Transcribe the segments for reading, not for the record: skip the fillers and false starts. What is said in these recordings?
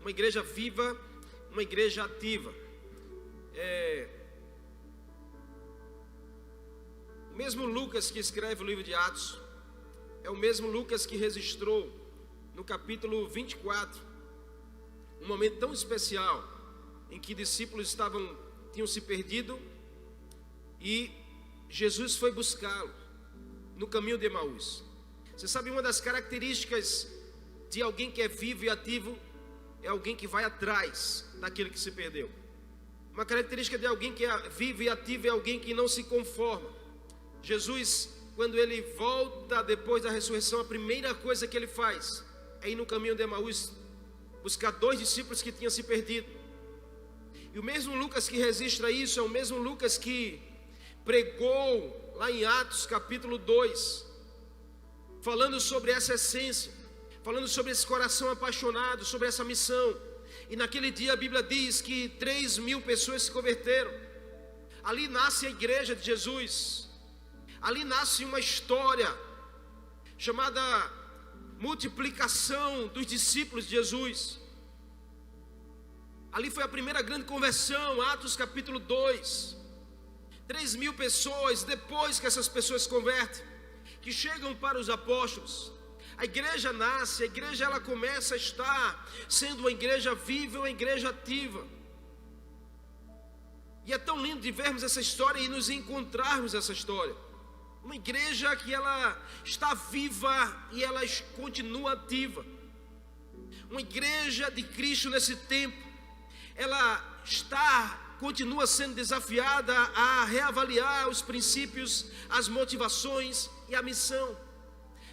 uma igreja viva, uma igreja ativa. O mesmo Lucas que escreve o livro de Atos é o mesmo Lucas que registrou no capítulo 24 um momento tão especial em que discípulos tinham se perdido e Jesus foi buscá-los no caminho de Emaús. Você sabe, uma das características de alguém que é vivo e ativo é alguém que vai atrás daquele que se perdeu. Uma característica de alguém que é vivo e ativo é alguém que não se conforma. Jesus, quando ele volta depois da ressurreição, a primeira coisa que ele faz é ir no caminho de Emaús buscar 2 discípulos que tinham se perdido. E o mesmo Lucas que registra isso é o mesmo Lucas que pregou lá em Atos capítulo 2, falando sobre essa essência, falando sobre esse coração apaixonado, sobre essa missão. E naquele dia a Bíblia diz que 3.000 pessoas se converteram. Ali nasce a igreja de Jesus. Ali nasce uma história chamada multiplicação dos discípulos de Jesus. Ali foi a primeira grande conversão, Atos capítulo 2. 3.000 pessoas, depois que essas pessoas se convertem, que chegam para os apóstolos, a igreja nasce, a igreja ela começa a estar sendo uma igreja viva, uma igreja ativa. E é tão lindo de vermos essa história e nos encontrarmos essa história. Uma igreja que ela está viva e ela continua ativa. Uma igreja de Cristo nesse tempo, ela continua sendo desafiada a reavaliar os princípios, as motivações e a missão.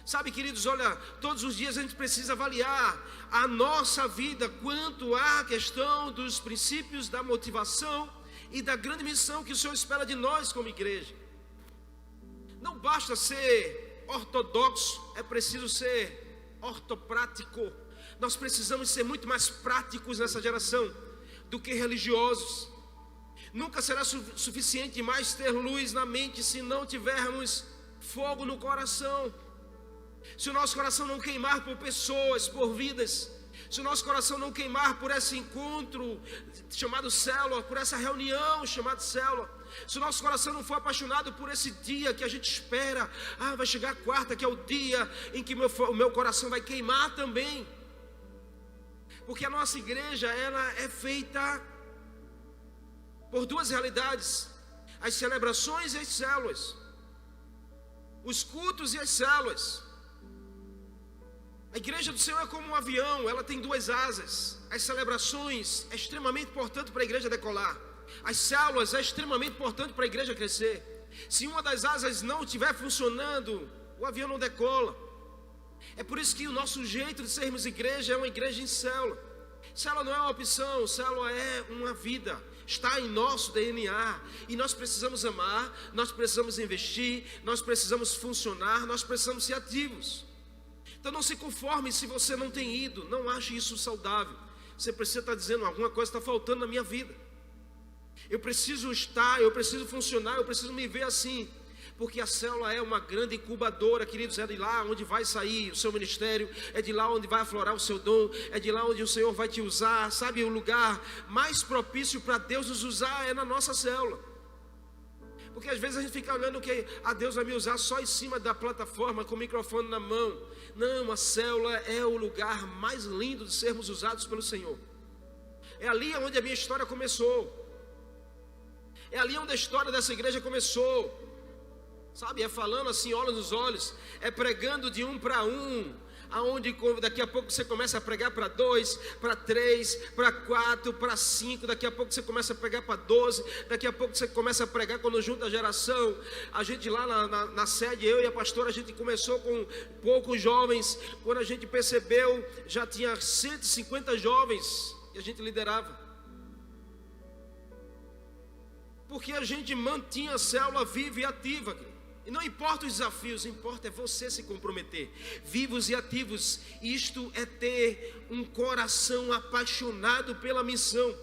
Sabe, queridos, olha, todos os dias a gente precisa avaliar a nossa vida quanto à questão dos princípios, da motivação e da grande missão que o Senhor espera de nós como igreja. Não basta ser ortodoxo, é preciso ser ortoprático. Nós precisamos ser muito mais práticos nessa geração do que religiosos. Nunca será suficiente mais ter luz na mente se não tivermos fogo no coração. Se o nosso coração não queimar por pessoas, por vidas, se o nosso coração não queimar por esse encontro chamado célula, por essa reunião chamada célula, se o nosso coração não for apaixonado por esse dia que a gente espera, vai chegar a quarta, que é o dia em que o meu coração vai queimar também. Porque a nossa igreja, ela é feita por 2 realidades: as celebrações e as células, os cultos e as células. A igreja do Senhor é como um avião, ela tem 2 asas. As celebrações é extremamente importante para a igreja decolar. As células é extremamente importante para a igreja crescer. Se uma das asas não estiver funcionando, o avião não decola. É por isso que o nosso jeito de sermos igreja é uma igreja em célula. Célula não é uma opção, célula é uma vida. Está em nosso DNA. E nós precisamos amar, nós precisamos investir, nós precisamos funcionar, nós precisamos ser ativos. Então não se conforme se você não tem ido, não ache isso saudável. Você precisa estar dizendo, alguma coisa está faltando na minha vida. Eu preciso estar, eu preciso funcionar, eu preciso me ver assim. Porque a célula é uma grande incubadora, queridos, é de lá onde vai sair o seu ministério, é de lá onde vai aflorar o seu dom, é de lá onde o Senhor vai te usar. Sabe, o lugar mais propício para Deus nos usar é na nossa célula. Porque às vezes a gente fica olhando que Deus vai me usar só em cima da plataforma com o microfone na mão. Não, a célula é o lugar mais lindo de sermos usados pelo Senhor. É ali onde a minha história começou. É ali onde a história dessa igreja começou. Sabe, é falando assim, olhos nos olhos, é pregando de um para um, aonde daqui a pouco você começa a pregar para 2, para 3, para 4, para 5, daqui a pouco você começa a pregar para 12, daqui a pouco você começa a pregar quando junta a geração. A gente lá na sede, eu e a pastora, a gente começou com poucos jovens. Quando a gente percebeu, já tinha 150 jovens que a gente liderava. Porque a gente mantinha a célula viva e ativa. E não importa os desafios, importa é você se comprometer. Vivos e ativos, isto é ter um coração apaixonado pela missão.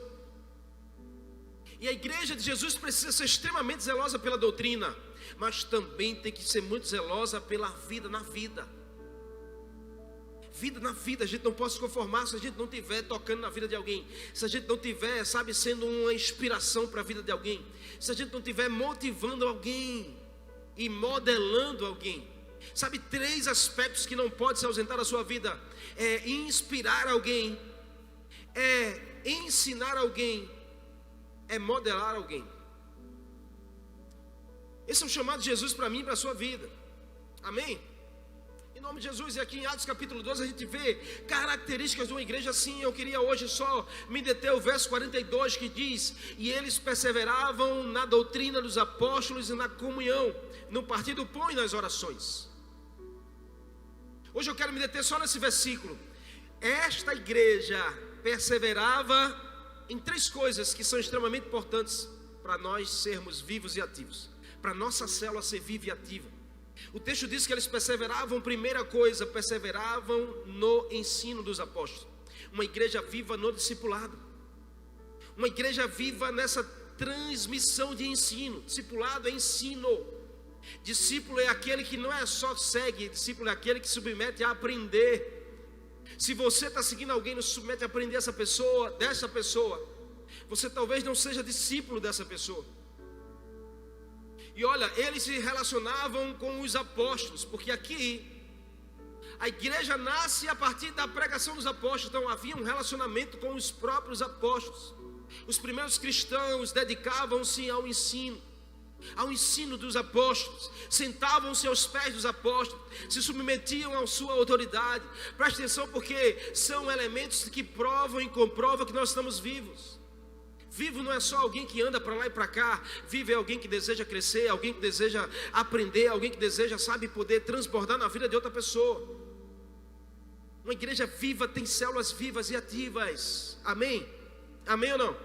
E a igreja de Jesus precisa ser extremamente zelosa pela doutrina, mas também tem que ser muito zelosa pela vida na vida. Vida na vida, a gente não pode se conformar se a gente não estiver tocando na vida de alguém, se a gente não estiver, sabe, sendo uma inspiração para a vida de alguém, se a gente não estiver motivando alguém e modelando alguém. Sabe, 3 aspectos que não pode se ausentar da sua vida: é inspirar alguém, é ensinar alguém, é modelar alguém. Esse é o chamado de Jesus para mim e para a sua vida. Amém? Em nome de Jesus. E aqui em Atos capítulo 12 a gente vê características de uma igreja assim. Eu queria hoje só me deter o verso 42 que diz: e eles perseveravam na doutrina dos apóstolos e na comunhão, no partir do pão e nas orações. Hoje eu quero me deter só nesse versículo. Esta igreja perseverava em 3 coisas que são extremamente importantes para nós sermos vivos e ativos, para nossa célula ser viva e ativa. O texto diz que eles perseveravam. Primeira coisa, perseveravam no ensino dos apóstolos. Uma igreja viva no discipulado, uma igreja viva nessa transmissão de ensino. Discipulado é ensino. Discípulo é aquele que não é só segue, discípulo é aquele que se submete a aprender. Se você está seguindo alguém, não se submete a aprender dessa pessoa, você talvez não seja discípulo dessa pessoa. E olha, eles se relacionavam com os apóstolos, porque aqui a igreja nasce a partir da pregação dos apóstolos. Então havia um relacionamento com os próprios apóstolos. Os primeiros cristãos dedicavam-se ao ensino dos apóstolos, sentavam-se aos pés dos apóstolos, se submetiam à sua autoridade. Preste atenção, porque são elementos que provam e comprovam que nós estamos vivos. Vivo não é só alguém que anda para lá e para cá. Vivo é alguém que deseja crescer, alguém que deseja aprender, alguém que deseja, sabe, poder transbordar na vida de outra pessoa. Uma igreja viva tem células vivas e ativas. Amém? Amém ou não?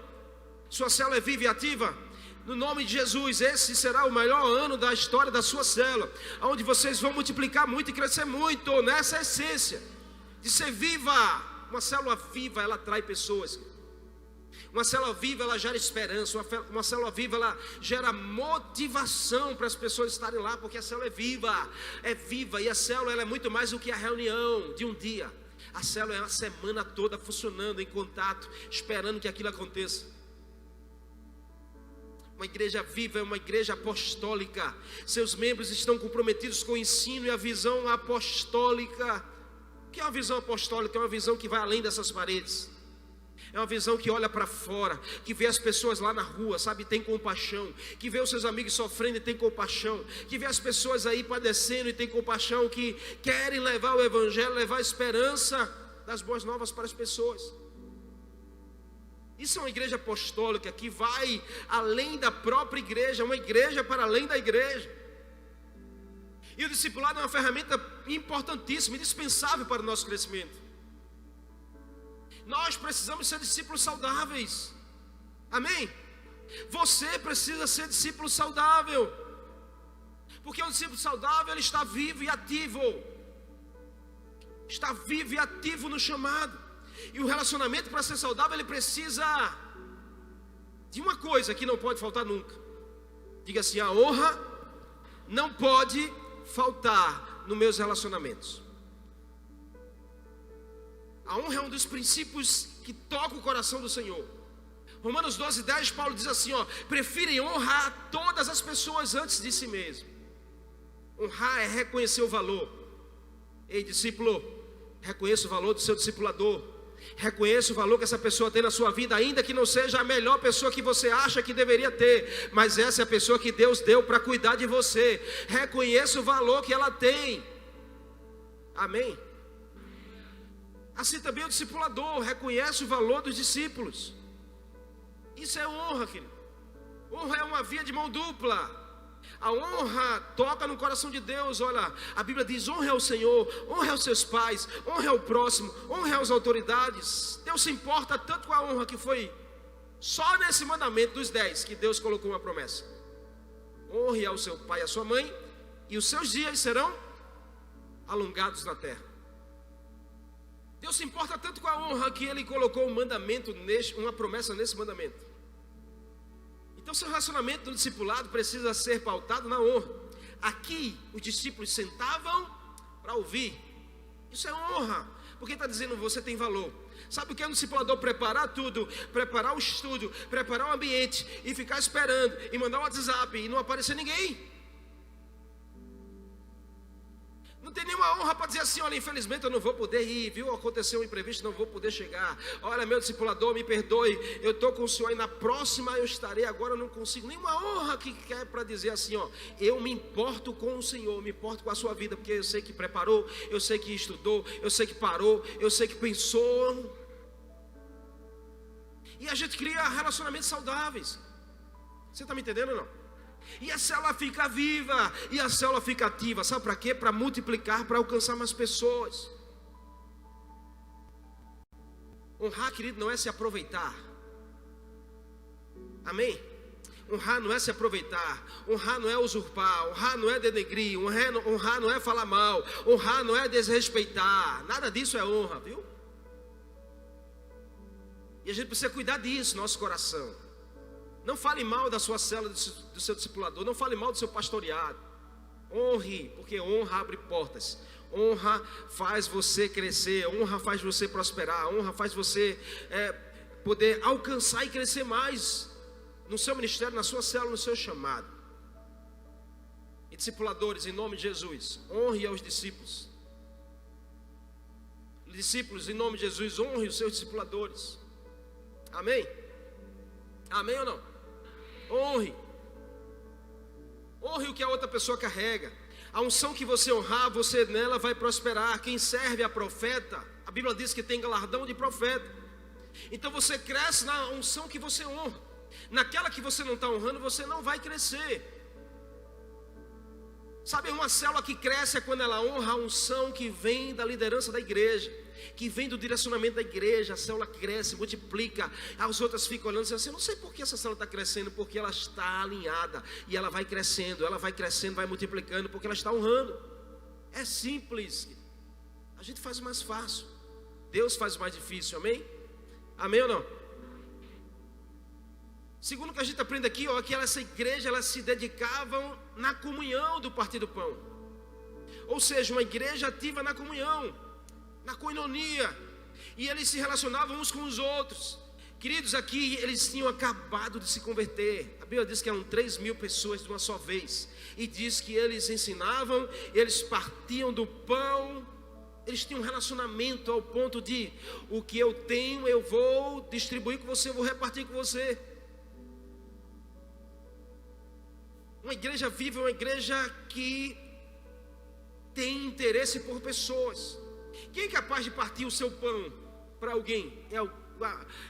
Sua célula é viva e ativa? No nome de Jesus, esse será o melhor ano da história da sua célula, onde vocês vão multiplicar muito e crescer muito, nessa essência de ser viva. Uma célula viva, ela atrai pessoas. Uma célula viva, ela gera esperança. Uma célula viva, ela gera motivação para as pessoas estarem lá, porque a célula é viva, e a célula ela é muito mais do que a reunião de um dia. A célula é a semana toda funcionando, em contato, esperando que aquilo aconteça. Uma igreja viva é uma igreja apostólica. Seus membros estão comprometidos com o ensino e a visão apostólica. O que é uma visão apostólica? É uma visão que vai além dessas paredes. É uma visão que olha para fora, que vê as pessoas lá na rua, sabe, tem compaixão, que vê os seus amigos sofrendo e tem compaixão, que vê as pessoas aí padecendo e tem compaixão, que querem levar o evangelho, levar a esperança das boas novas para as pessoas. Isso é uma igreja apostólica que vai além da própria igreja, uma igreja para além da igreja. E o discipulado é uma ferramenta importantíssima, indispensável para o nosso crescimento. Nós precisamos ser discípulos saudáveis. Amém? Você precisa ser discípulo saudável, porque o discípulo saudável, ele está vivo e ativo. Está vivo e ativo no chamado. E o relacionamento, para ser saudável, ele precisa de uma coisa que não pode faltar nunca. Diga assim: a honra não pode faltar nos meus relacionamentos. A honra é um dos princípios que toca o coração do Senhor. Romanos 12:10, Paulo diz assim, prefirem honrar todas as pessoas antes de si mesmo. Honrar é reconhecer o valor. Ei, discípulo, reconheça o valor do seu discipulador. Reconheça o valor que essa pessoa tem na sua vida, ainda que não seja a melhor pessoa que você acha que deveria ter, mas essa é a pessoa que Deus deu para cuidar de você. Reconheça o valor que ela tem. Amém? Assim também o discipulador reconhece o valor dos discípulos. Isso é honra, querido. Honra é uma via de mão dupla. A honra toca no coração de Deus. Olha, a Bíblia diz: honre ao Senhor, honre aos seus pais, honre ao próximo, honre às autoridades. Deus se importa tanto com a honra que foi só nesse mandamento dos 10 que Deus colocou uma promessa. Honre ao seu pai e à sua mãe, e os seus dias serão alongados na terra. Deus se importa tanto com a honra que Ele colocou um mandamento, uma promessa nesse mandamento. Então seu relacionamento no discipulado precisa ser pautado na honra. Aqui os discípulos sentavam para ouvir. Isso é honra. Porque está dizendo você tem valor. Sabe o que é um discipulador? Preparar tudo, preparar o estudo, preparar o ambiente e ficar esperando e mandar um WhatsApp e não aparecer ninguém. Não tem nenhuma honra para dizer assim: olha, infelizmente eu não vou poder ir, viu? Aconteceu um imprevisto, não vou poder chegar. Olha, meu discipulador, me perdoe, eu estou com o senhor e na próxima eu estarei, agora eu não consigo. Nenhuma honra que quer para dizer assim: ó, eu me importo com o Senhor, me importo com a sua vida, porque eu sei que preparou, eu sei que estudou, eu sei que parou, eu sei que pensou. E a gente cria relacionamentos saudáveis. Você está me entendendo ou não? E a célula fica viva, e a célula fica ativa. Sabe para quê? Para multiplicar, para alcançar mais pessoas. Honrar, querido, não é se aproveitar. Amém? Honrar não é se aproveitar. Honrar não é usurpar. Honrar não é denegrir. Honrar não é falar mal. Honrar não é desrespeitar. Nada disso é honra, viu? E a gente precisa cuidar disso, nosso coração. Não fale mal da sua célula, do seu discipulador. Não fale mal do seu pastoreado. Honre, porque honra abre portas. Honra faz você crescer. Honra faz você prosperar. Honra faz você poder alcançar e crescer mais no seu ministério, na sua célula, no seu chamado. E discipuladores, em nome de Jesus, honre aos discípulos. Discípulos, em nome de Jesus, honre os seus discipuladores. Amém? Amém ou não? Honre. Honre o que a outra pessoa carrega. A unção que você honrar, você nela vai prosperar. Quem serve a profeta, a Bíblia diz que tem galardão de profeta. Então você cresce na unção que você honra. Naquela que você não está honrando, você não vai crescer. Sabe, uma célula que cresce é quando ela honra a unção que vem da liderança da igreja, que vem do direcionamento da igreja. A célula cresce, multiplica. As outras ficam olhando e dizem assim: eu não sei por que essa célula está crescendo. Porque ela está alinhada. E ela vai crescendo, vai multiplicando, porque ela está honrando. É simples. A gente faz mais fácil, Deus faz mais difícil, amém? Amém ou não? Segundo o que a gente aprende aqui, ó, que essa igreja, elas se dedicavam na comunhão do partir do pão. Ou seja, uma igreja ativa na comunhão, na koinonia. E eles se relacionavam uns com os outros. Queridos, aqui eles tinham acabado de se converter. A Bíblia diz que eram 3.000 pessoas de uma só vez. E diz que eles ensinavam, eles partiam do pão. Eles tinham um relacionamento ao ponto de: o que eu tenho eu vou distribuir com você, eu vou repartir com você. Uma igreja viva é uma igreja que tem interesse por pessoas. Quem é capaz de partir o seu pão para alguém?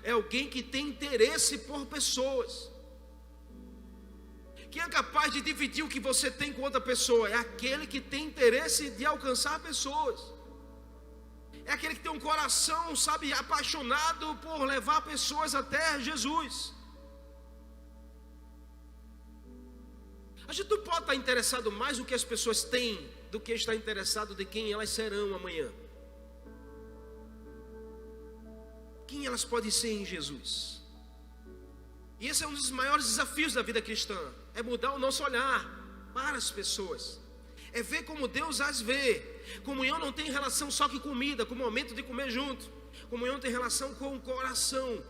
É alguém que tem interesse por pessoas. Quem é capaz de dividir o que você tem com outra pessoa? É aquele que tem interesse de alcançar pessoas. É aquele que tem um coração, sabe, apaixonado por levar pessoas até Jesus. A gente não pode estar interessado mais no que as pessoas têm do que estar interessado de quem elas serão amanhã. Quem elas podem ser em Jesus. E esse é um dos maiores desafios da vida cristã. É mudar o nosso olhar para as pessoas. É ver como Deus as vê. Comunhão não tem relação só com comida, com o momento de comer junto. Comunhão tem relação com o coração.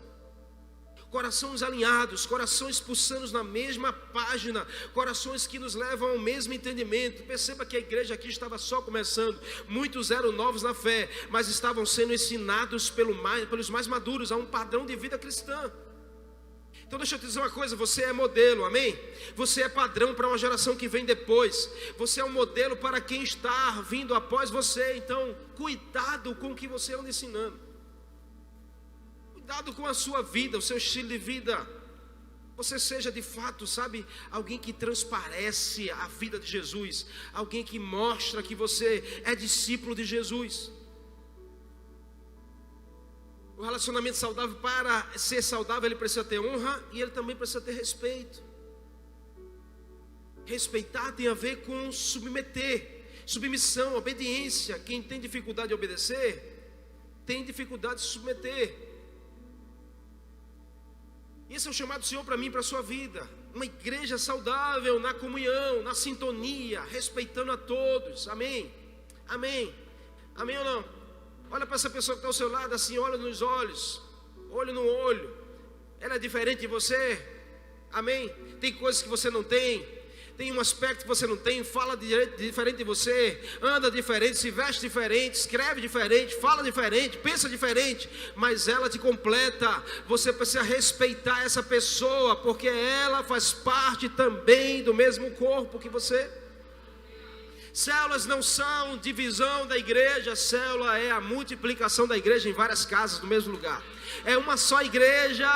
Corações alinhados, corações pulsando na mesma página, corações que nos levam ao mesmo entendimento. Perceba que a igreja aqui estava só começando. Muitos eram novos na fé, mas estavam sendo ensinados pelos mais maduros a um padrão de vida cristã. Então deixa eu te dizer uma coisa: você é modelo, amém? Você é padrão para uma geração que vem depois. Você é um modelo para quem está vindo após você. Então cuidado com o que você anda ensinando. Cuidado com a sua vida, o seu estilo de vida. Você seja de fato, sabe, alguém que transparece a vida de Jesus. Alguém que mostra que você é discípulo de Jesus. O relacionamento saudável, para ser saudável, ele precisa ter honra e ele também precisa ter respeito. Respeitar tem a ver com submeter, submissão, obediência. Quem tem dificuldade de obedecer, tem dificuldade de se submeter. Esse é o chamado do Senhor para mim e para a sua vida. Uma igreja saudável, na comunhão, na sintonia, respeitando a todos. Amém? Amém? Amém ou não? Olha para essa pessoa que está ao seu lado assim, olha nos olhos, olho no olho. Ela é diferente de você? Amém? Tem coisas que você não tem, tem um aspecto que você não tem, fala diferente de você, anda diferente, se veste diferente, escreve diferente, fala diferente, pensa diferente, mas ela te completa. Você precisa respeitar essa pessoa, porque ela faz parte também do mesmo corpo que você. Células não são divisão da igreja, célula é a multiplicação da igreja em várias casas no mesmo lugar. É uma só igreja.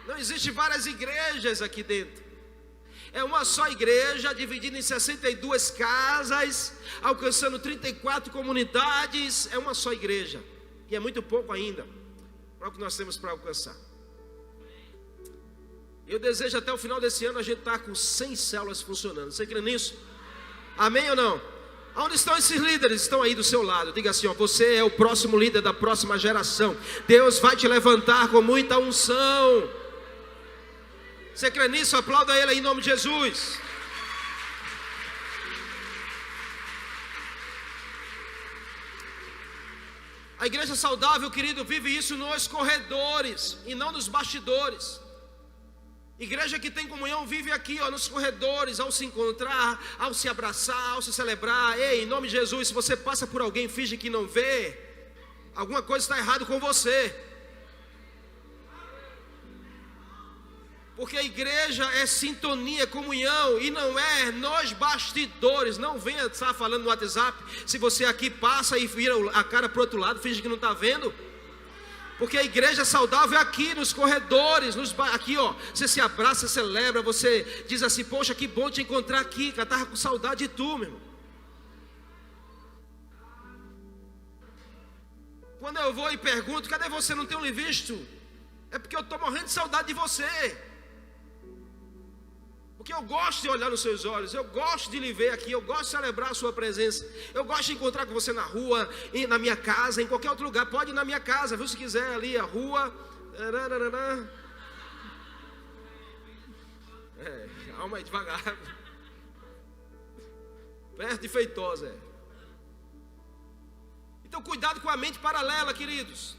Não existe várias igrejas aqui dentro. É uma só igreja dividida em 62 casas, alcançando 34 comunidades. É uma só igreja. E é muito pouco ainda para o que nós temos para alcançar. Eu desejo até o final desse ano a gente estar com 100 células funcionando. Você crê nisso? Amém ou não? Onde estão esses líderes? Estão aí do seu lado. Diga assim, ó, você é o próximo líder da próxima geração. Deus vai te levantar com muita unção. Você crê nisso? Aplauda ele aí em nome de Jesus. A igreja saudável, querido, vive isso nos corredores e não nos bastidores. Igreja que tem comunhão vive aqui, ó, nos corredores, ao se encontrar, ao se abraçar, ao se celebrar. Ei, em nome de Jesus, se você passa por alguém e finge que não vê, alguma coisa está errada com você. Porque a igreja é sintonia, é comunhão, e não é nos bastidores. Não venha estar falando no WhatsApp, se você aqui passa e vira a cara para o outro lado, finge que não está vendo. Porque a igreja saudável é aqui nos corredores, aqui ó, você se abraça, celebra, você diz assim, poxa, que bom te encontrar aqui, que eu estava com saudade de tu, meu irmão. Quando eu vou e pergunto, cadê você, não tenho lhe visto? É porque eu estou morrendo de saudade de você. Porque eu gosto de olhar nos seus olhos, eu gosto de lhe ver aqui, eu gosto de celebrar a sua presença, eu gosto de encontrar com você na rua, na minha casa, em qualquer outro lugar. Pode ir na minha casa, viu, se quiser, ali a rua. Calma aí, devagar. Perto de Feitosa. Então cuidado com a mente paralela, queridos.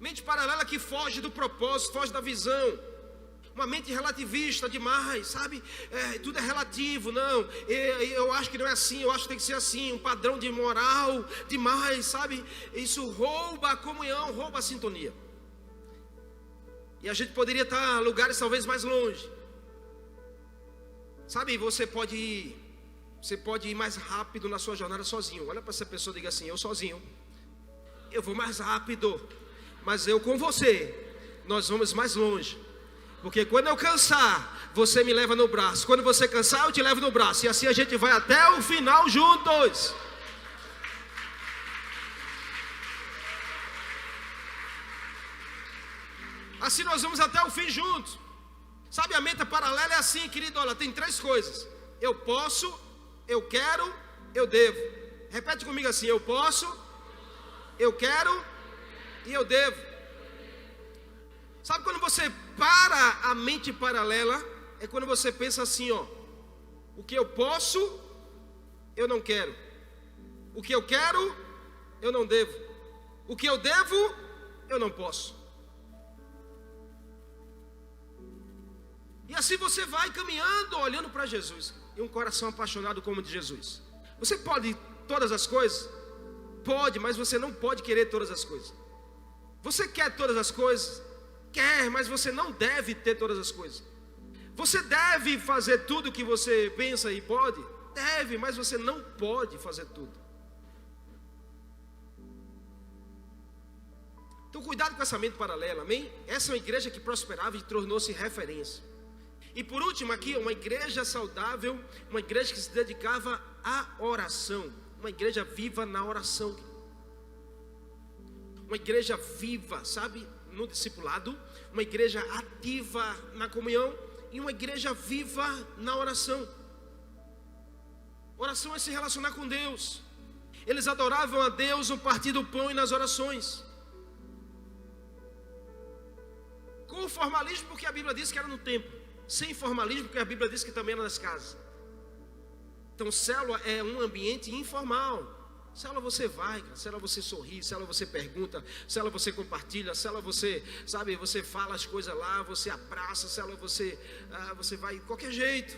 Mente paralela que foge do propósito, foge da visão. Uma mente relativista demais, sabe? Tudo é relativo, não. Eu acho que não é assim, eu acho que tem que ser assim. Um padrão de moral demais, sabe? Isso rouba a comunhão, rouba a sintonia. E a gente poderia estar em lugares talvez mais longe. Sabe, você pode ir mais rápido na sua jornada sozinho. Olha para essa pessoa e diga assim, eu sozinho, eu vou mais rápido. Mas eu com você, nós vamos mais longe. Porque quando eu cansar, você me leva no braço. Quando você cansar, eu te levo no braço. E assim a gente vai até o final juntos. Assim nós vamos até o fim juntos. Sabe, a mente paralela é assim, querido. Olha, tem 3 coisas. Eu posso, eu quero, eu devo. Repete comigo assim, eu posso, eu quero e eu devo. Sabe quando você para a mente paralela? É quando você pensa assim, ó. O que eu posso, eu não quero. O que eu quero, eu não devo. O que eu devo, eu não posso. E assim você vai caminhando, olhando para Jesus. E um coração apaixonado como o de Jesus. Você pode todas as coisas? Pode, mas você não pode querer todas as coisas. Você quer todas as coisas? Quer, mas você não deve ter todas as coisas. Você deve fazer tudo o que você pensa e pode? Deve, mas você não pode fazer tudo. Então cuidado com essa mente paralela, amém? Essa é uma igreja que prosperava e tornou-se referência. E por último aqui, uma igreja saudável, uma igreja que se dedicava à oração. Uma igreja viva na oração. Uma igreja viva, sabe? No discipulado, uma igreja ativa na comunhão e uma igreja viva na oração. Oração é se relacionar com Deus. Eles adoravam a Deus no partir do pão e nas orações. Com formalismo, porque a Bíblia diz que era no templo. Sem formalismo, porque a Bíblia diz que também era nas casas. Então célula é um ambiente informal. Célula você vai, cara. Célula você sorri, célula você pergunta, célula você compartilha, célula você, sabe, você fala as coisas lá, você abraça, célula você vai de qualquer jeito.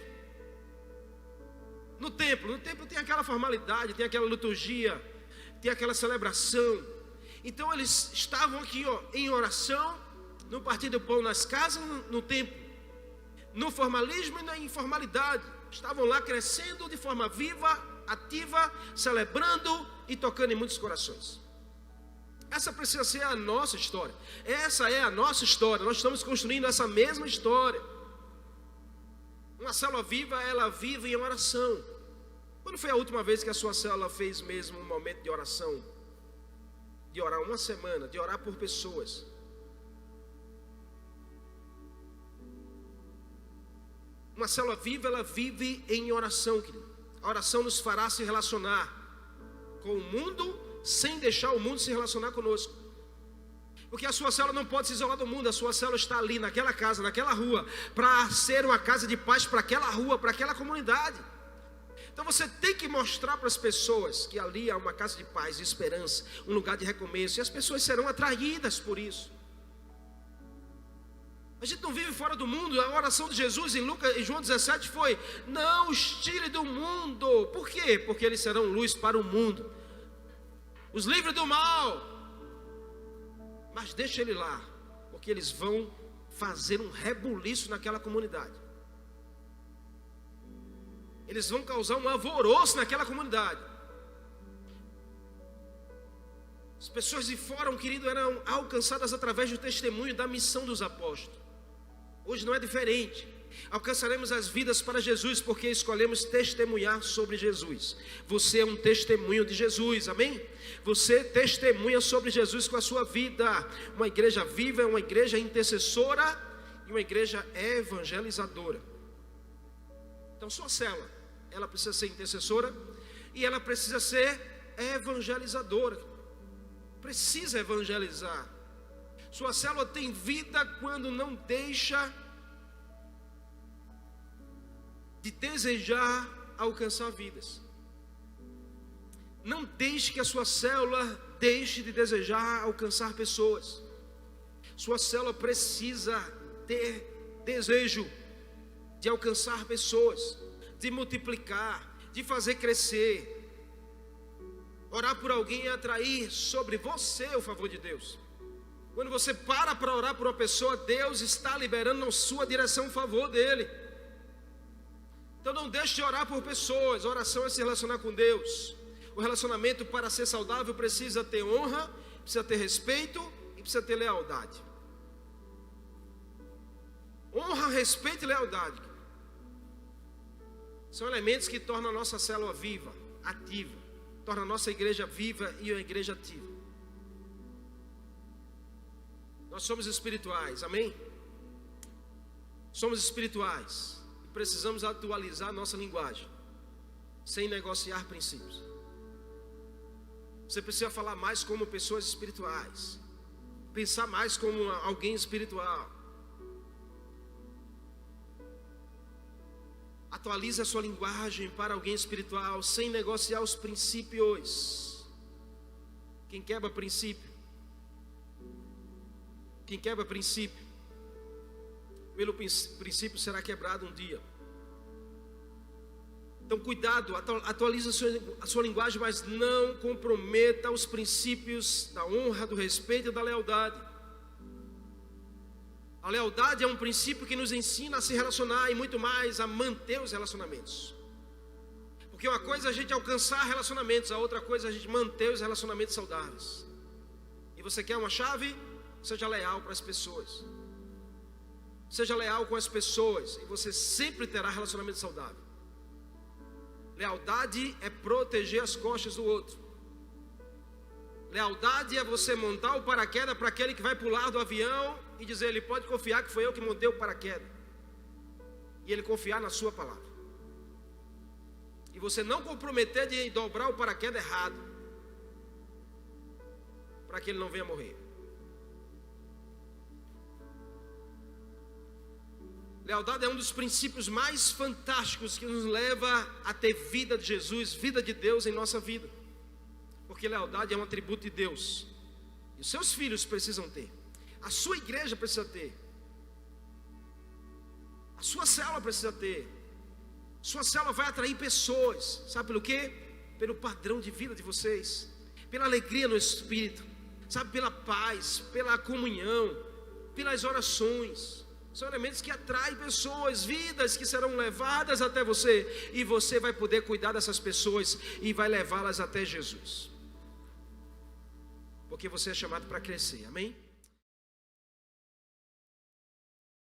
No templo tem aquela formalidade, tem aquela liturgia, tem aquela celebração. Então eles estavam aqui, em oração, no partir do pão nas casas, no templo, no formalismo e na informalidade. Estavam lá crescendo de forma viva, ativa, celebrando e tocando em muitos corações. Essa precisa ser a nossa história. Essa é a nossa história. Nós estamos construindo essa mesma história. Uma célula viva, ela vive em oração. Quando foi a última vez que a sua célula fez mesmo um momento de oração? De orar uma semana, de orar por pessoas. Uma célula viva, ela vive em oração, querido. A oração nos fará se relacionar com o mundo, sem deixar o mundo se relacionar conosco. Porque a sua célula não pode se isolar do mundo. A sua célula está ali, naquela casa, naquela rua, para ser uma casa de paz para aquela rua, para aquela comunidade. Então você tem que mostrar para as pessoas que ali há uma casa de paz, de esperança, um lugar de recomeço. E as pessoas serão atraídas por isso. A gente não vive fora do mundo. A oração de Jesus em João 17 foi: não os tire do mundo. Por quê? Porque eles serão luz para o mundo. Os livre do mal. Mas deixa ele lá, porque eles vão fazer um rebuliço naquela comunidade. Eles vão causar um alvoroço naquela comunidade. As pessoas de fora, querido, eram alcançadas através do testemunho da missão dos apóstolos. Hoje não é diferente. Alcançaremos as vidas para Jesus porque escolhemos testemunhar sobre Jesus. Você é um testemunho de Jesus, amém? Você testemunha sobre Jesus com a sua vida. Uma igreja viva é uma igreja intercessora e uma igreja evangelizadora. Então sua célula, ela precisa ser intercessora e ela precisa ser evangelizadora. Precisa evangelizar. Sua célula tem vida quando não deixa de desejar alcançar vidas. Não deixe que a sua célula deixe de desejar alcançar pessoas. Sua célula precisa ter desejo de alcançar pessoas, de multiplicar, de fazer crescer. Orar por alguém é atrair sobre você o favor de Deus. Quando você para orar por uma pessoa, Deus está liberando na sua direção o favor dele. Então não deixe de orar por pessoas. A oração é se relacionar com Deus. O relacionamento, para ser saudável, precisa ter honra, precisa ter respeito e precisa ter lealdade. Honra, respeito e lealdade são elementos que tornam a nossa célula viva, ativa. Torna a nossa igreja viva e uma igreja ativa. Nós somos espirituais, amém? Somos espirituais. E precisamos atualizar a nossa linguagem, sem negociar princípios. Você precisa falar mais como pessoas espirituais. Pensar mais como alguém espiritual. Atualize a sua linguagem para alguém espiritual, sem negociar os princípios. Quem quebra princípio, pelo princípio será quebrado um dia. Então cuidado, atualize a sua linguagem, mas não comprometa os princípios da honra, do respeito e da lealdade. A lealdade é um princípio que nos ensina a se relacionar e muito mais a manter os relacionamentos. Porque uma coisa é a gente alcançar relacionamentos, a outra coisa é a gente manter os relacionamentos saudáveis. E você quer uma chave? Seja leal para as pessoas. Seja leal com as pessoas e você sempre terá relacionamento saudável. Lealdade é proteger as costas do outro. Lealdade é você montar o paraquedas para aquele que vai pular do avião e dizer: ele pode confiar que foi eu que montei o paraquedas. E ele confiar na sua palavra. E você não comprometer de dobrar o paraquedas errado, para que ele não venha morrer. Lealdade é um dos princípios mais fantásticos que nos leva a ter vida de Jesus, vida de Deus em nossa vida. porque lealdade é um atributo de Deus. E os seus filhos precisam ter. A sua igreja precisa ter. A sua célula precisa ter. Sua célula vai atrair pessoas. Sabe pelo quê? Pelo padrão de vida de vocês. Pela alegria no Espírito. Sabe, pela paz, pela comunhão, pelas orações. São elementos que atraem pessoas, vidas que serão levadas até você. E você vai poder cuidar dessas pessoas e vai levá-las até Jesus. Porque você é chamado para crescer, amém?